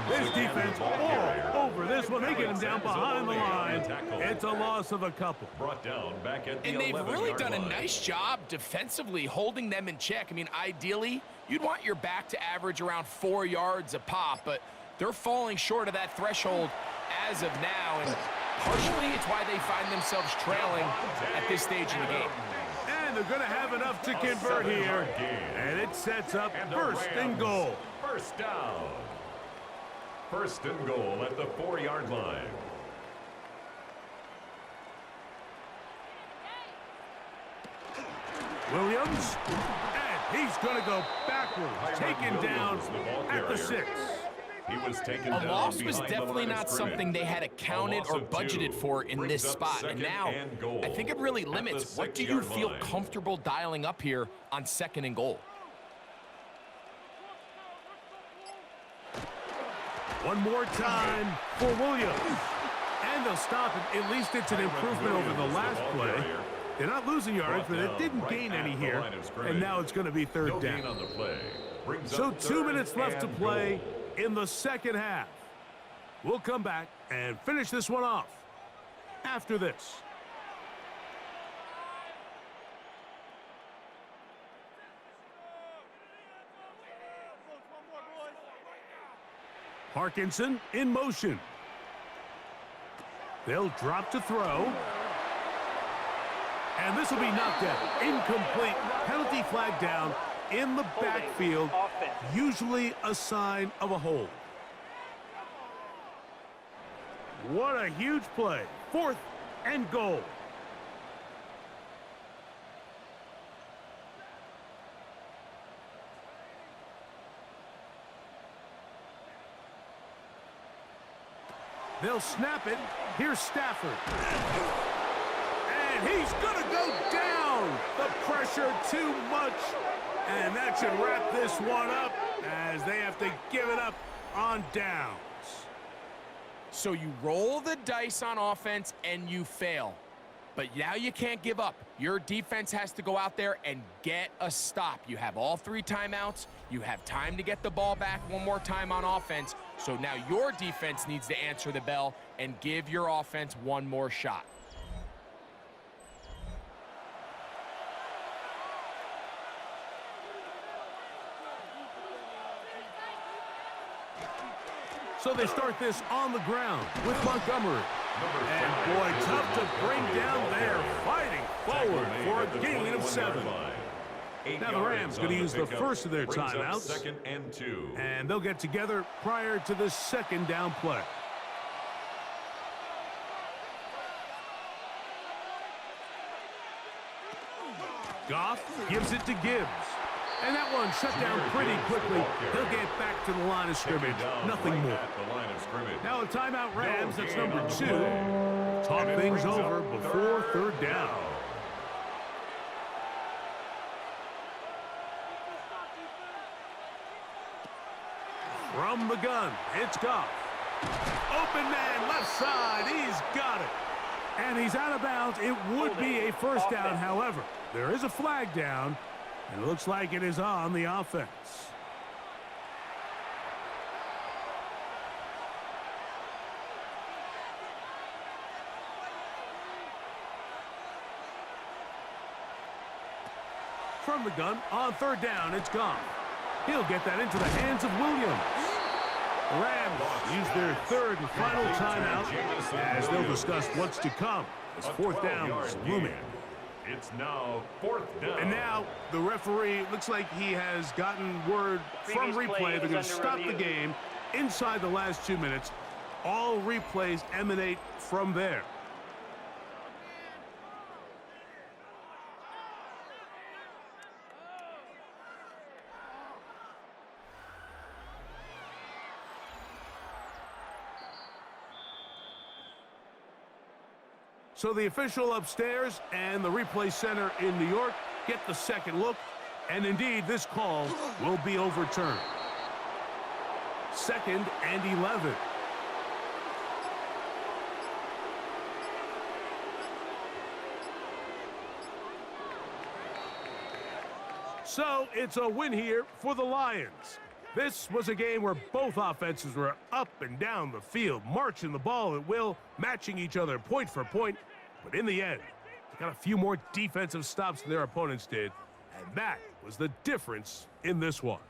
S1: This defense all over this one. They get him down behind the line. It's a loss of a couple.
S3: Brought down back at the 11-yard line.
S2: And they've really done a nice job defensively holding them in check. I mean, ideally, you'd want your back to average around 4 yards a pop, but they're falling short of that threshold as of now. And partially, it's why they find themselves trailing at this stage in the game.
S1: And they're going to have enough to convert here. And it sets up first and goal.
S3: First down. First and goal at the 4-yard line.
S1: Williams. And he's going to go backwards. Taken down at the 6.
S3: He was taken
S2: A
S3: down.
S2: loss was definitely not something they had accounted or budgeted for in this spot. And now, I think it really limits what do you feel comfortable dialing up here on second and goal.
S1: One more time for Williams. And they'll stop it. At least it's an improvement over the last play. They're not losing yards, but it didn't gain any here. And now it's going to be third down. So 2 minutes left to play in the second half. We'll come back and finish this one off after this. Parkinson in motion. They'll drop to throw. And this will be knocked out. Incomplete. Penalty flag down in the backfield. Usually a sign of a hold. What a huge play. 4th and goal. They'll snap it. Here's Stafford. And he's going to go down. The pressure too much. And that should wrap this one up as they have to give it up on downs.
S2: So you roll the dice on offense and you fail. But now you can't give up. Your defense has to go out there and get a stop. You have all 3 timeouts. You have time to get the ball back one more time on offense. So now your defense needs to answer the bell and give your offense one more shot.
S1: So they start this on the ground with Montgomery. And boy, tough to bring down there, fighting forward for a gain of 7. Now the Rams going to use the first of their timeouts.
S3: Second and 2.
S1: And they'll get together prior to the second down play. Goff gives it to Gibbs. And that one shut down pretty quickly. He'll get back to the line of scrimmage. Nothing more. Now a timeout Rams, that's number 2. Talk things over before third down. From the gun, it's Goff. Open man, left side, he's got it. And he's out of bounds. It would be a first down, however. There is a flag down. And it looks like it is on the offense. From the gun, on third down, it's gone. He'll get that into the hands of Williams. The Rams use their third and final timeout as they'll discuss what's to come as fourth down is looming.
S3: It's now 4th down.
S1: And now the referee looks like he has gotten word from replay. They're going to stop the game inside the last 2 minutes. All replays emanate from there. So the official upstairs and the replay center in New York get the second look, and indeed this call will be overturned. 2nd and 11. So it's a win here for the Lions. This was a game where both offenses were up and down the field, marching the ball at will, matching each other point for point. But in the end, they got a few more defensive stops than their opponents did, and that was the difference in this one.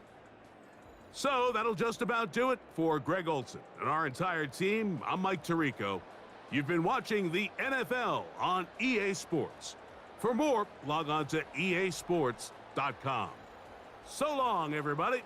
S1: So that'll just about do it for Greg Olsen and our entire team. I'm Mike Tirico. You've been watching the NFL on EA Sports. For more, log on to easports.com. So long, everybody.